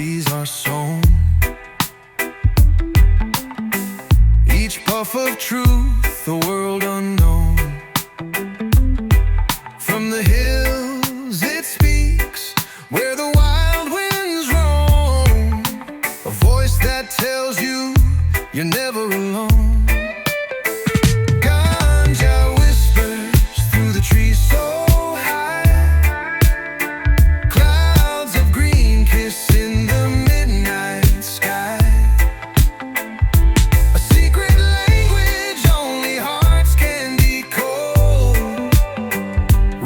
memories are sown. Each puff of truth, the world unknown. From the hills it speaks, where the wild winds roam. A voice that tells you you're never alone. Ganja whispers through the trees so high. Clouds of green kiss in the midnight sky. A secret language only hearts can decode.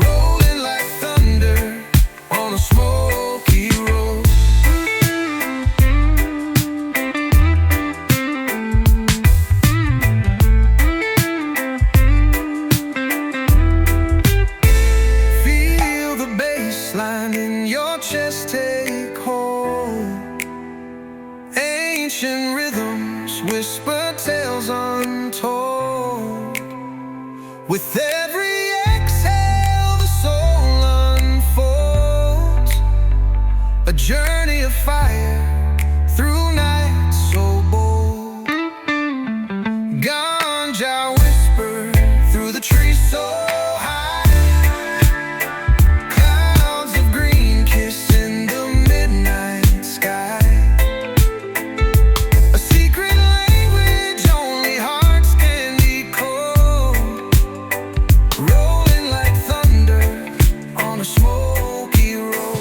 Rolling like thunder on a smoky road. Feel the bassline in your chest take hold. Ancient rhythms whisper tales untold. With every exhale the soul unfolds. A journey of fire through nights so bold. Ganja whisper through the trees so high. Clouds of green kiss in the midnight sky. A secret language only hearts can decode. Rolling like thunder on a smoky road.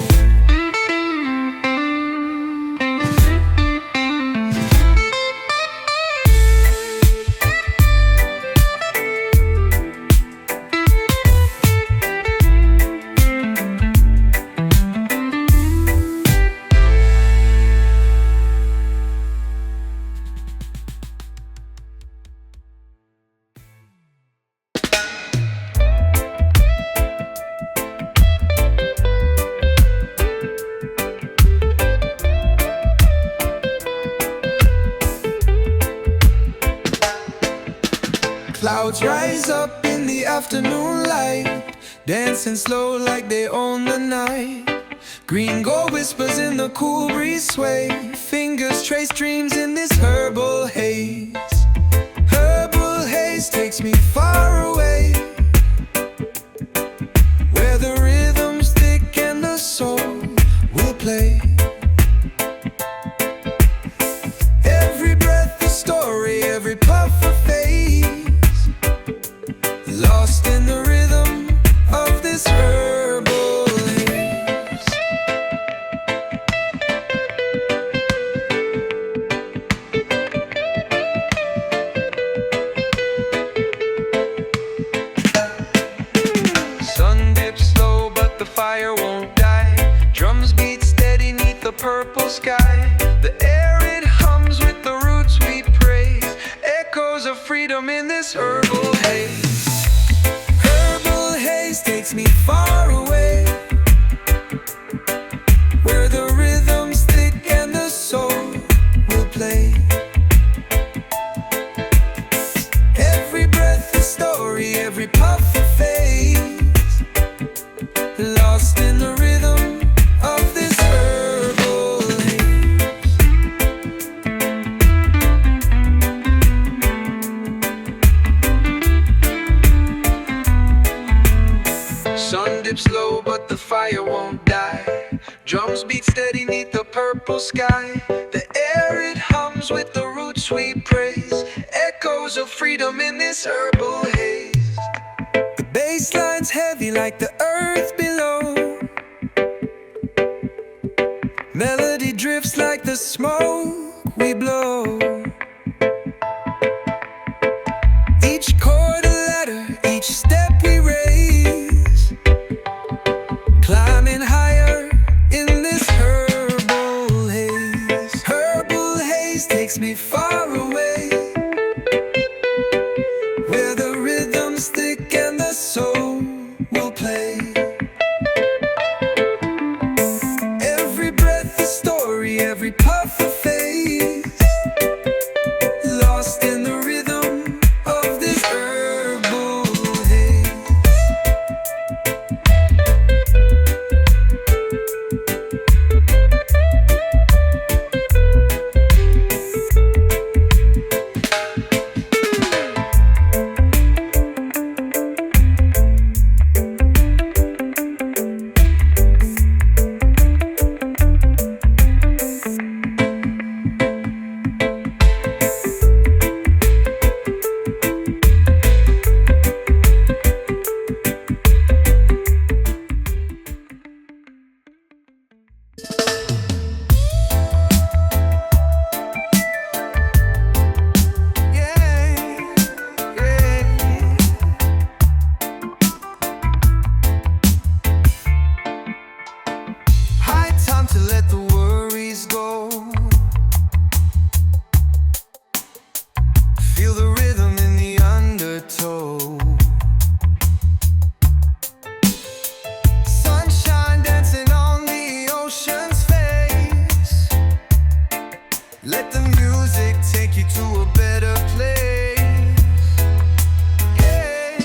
Clouds rise up in the afternoon light, dancing slow like they own the night. Green gold whispers in the cool breeze sway. Fingers trace dreams in this herbal haze. Herbal haze takes me far away, where the rhythm's thick and the soul will play. Every breath a story, every puff a phase. Lost in the rhythm of this herbal haze. Sun dips slow but the fire won't die. Drums beat steady neath the purple sky. The air it hums with the roots we praise. Echoes of freedom in this herbal haze. Herbal haze takes me far away, where the rhythm's thick and the soul will play. Every breath a story, every puff a phase. Lost in the rhythm of this herbal haze. Sun dips low but the fire won't die. Drums beat steady neath the purple sky. The air it hums with the roots we praise. Echoes of freedom in this herbal haze. The bassline's heavy like the earth below. Melody drifts like the smoke we blow. Each chord a ladder, each step we raise. Climbing higher in this herbal haze. Herbal haze takes me far away, where the rhythm's thick and the soul will play. Every breath a story, every puff a phase. Lost in the rhythm of this herbal haze. Let the music take you to a better place. Yeah.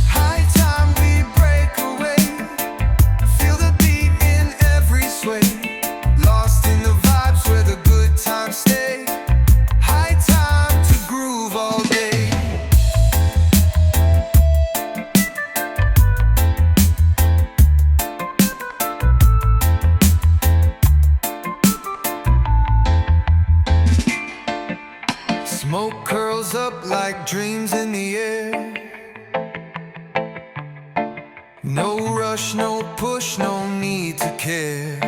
High time we break away. Feel the beat in every sway. Lost in the vibes where the good times stay. High time to groove all day. Smoke curls up like dreams in the air. No rush, no push, no need to care.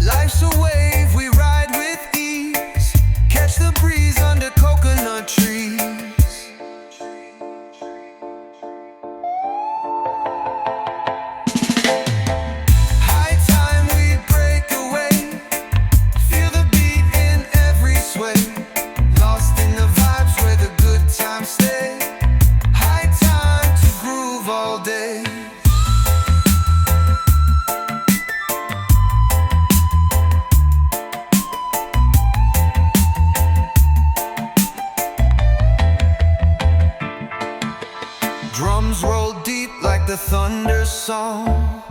Life's a wave we ride with ease. Catch the breeze under coconut trees. High time we break away. Feel the beat in every sway. Lost in the vibes where the good times stay. High time to groove all day. Drums roll deep like the thunder song.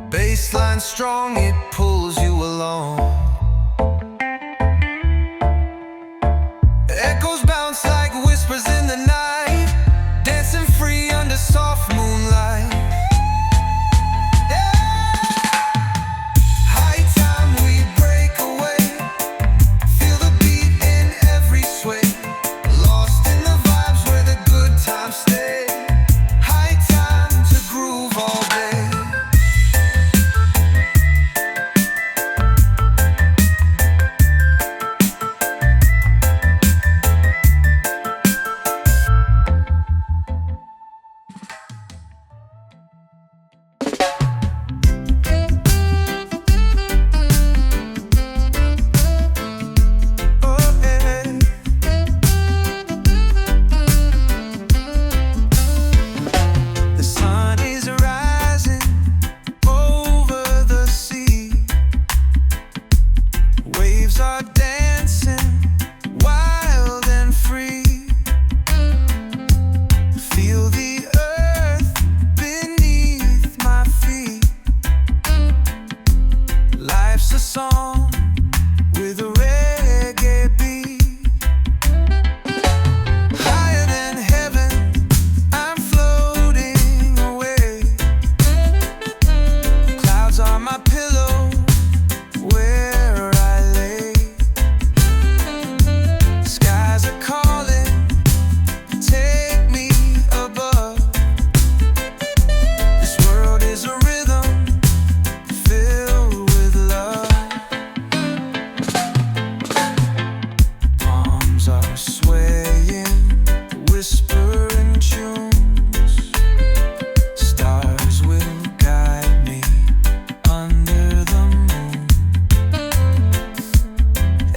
Bassline strong, it pulls you along. Echoes bounce like whispers in the night. Dancing free under soft moonlight. Yeah. High time we break away. Feel the beat in every sway. Lost in the vibes where the good times stay. High time to groove all day. Oh, yeah. The sun is rising over the sea. Waves are dancing wild and free. Feel the earth beneath my feet. Life's a song with a reggae beat. Higher than heaven, I'm floating away. Clouds are my pillow where I lay. Skies are calling, take me above. This world is a rhythm filled with love. Palms are swaying, whispering tunes. Stars will guide me under the moon.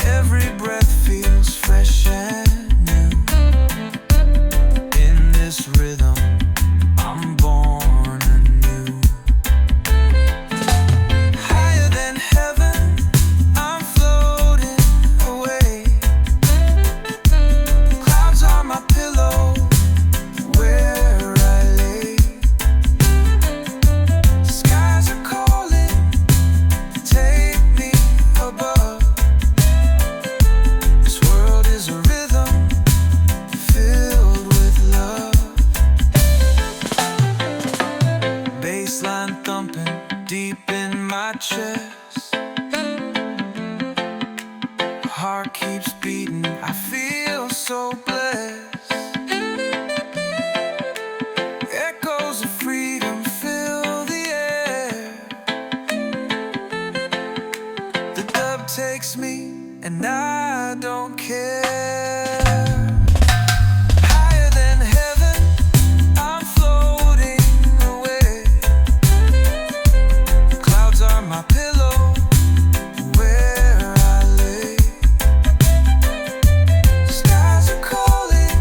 Every breath feels fresh and new. In this rhythm, I'm born anew. Higher than heaven, I'm floating away. Clouds are my pillow where I lay. Skies are calling, take me above. This world is a rhythm filled with love. Bassline thumping deep in my chest. Heart keeps beating, I feel so blessed. Echoes of freedom fill the air. The dub takes me and I don't care. Higher than heaven, I'm floating away. Clouds are my pillow where I lay. Skies are calling,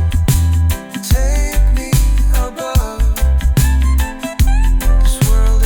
take me above. This world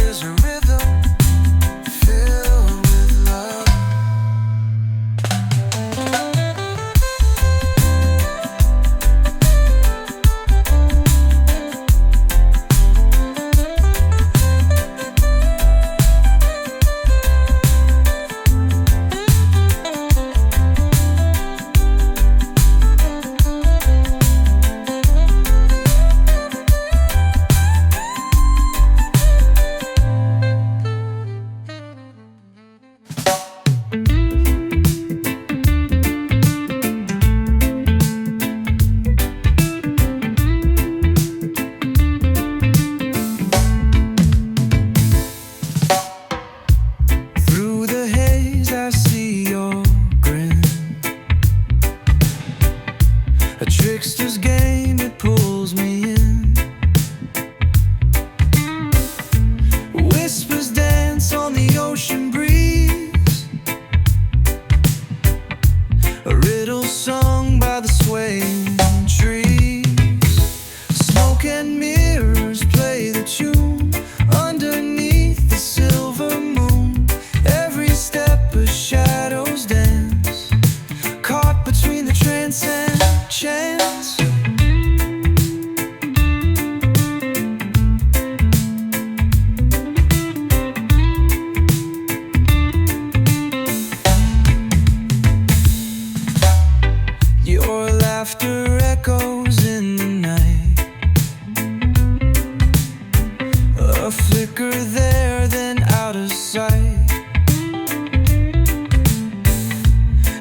quicker there than out of sight.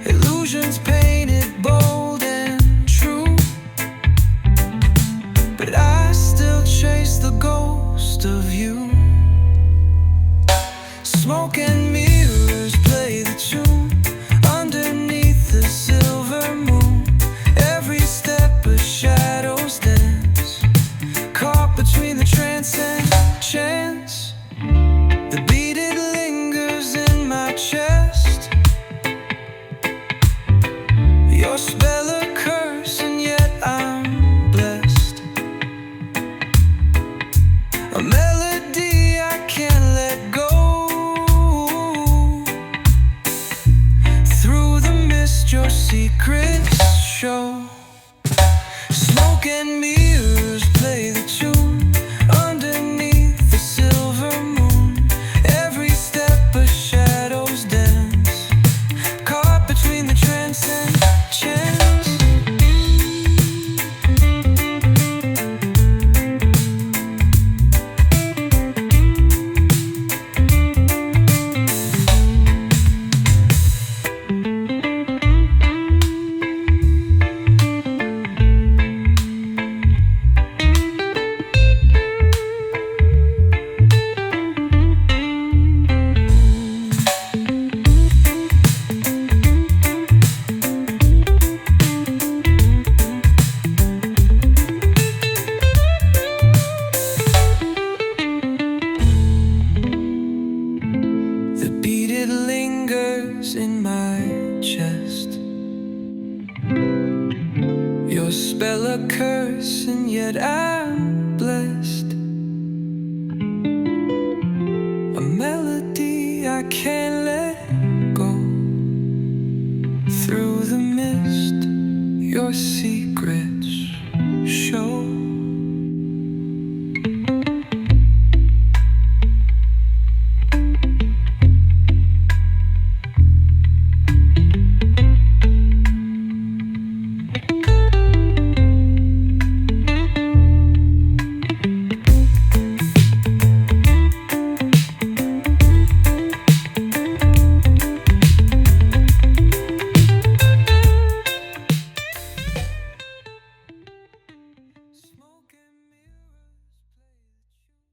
Illusions painted bold and true, but I still chase the ghost of you. Smoke and mirrors play the tune underneath the silver moon. Every step a shadows dance, caught between the trance and chance. The beat it lingers in my chest. Your spell a curse and yet I'm blessed. A melody I can't let go. Through the mist your secrets show. Smoke and mirrors play the tune underneath the silver moon. Every step a shadows dance, caught between the trance and chance. In my chest, your spell a curse and yet I'm blessed. A melody I can't let go. Through the mist your secret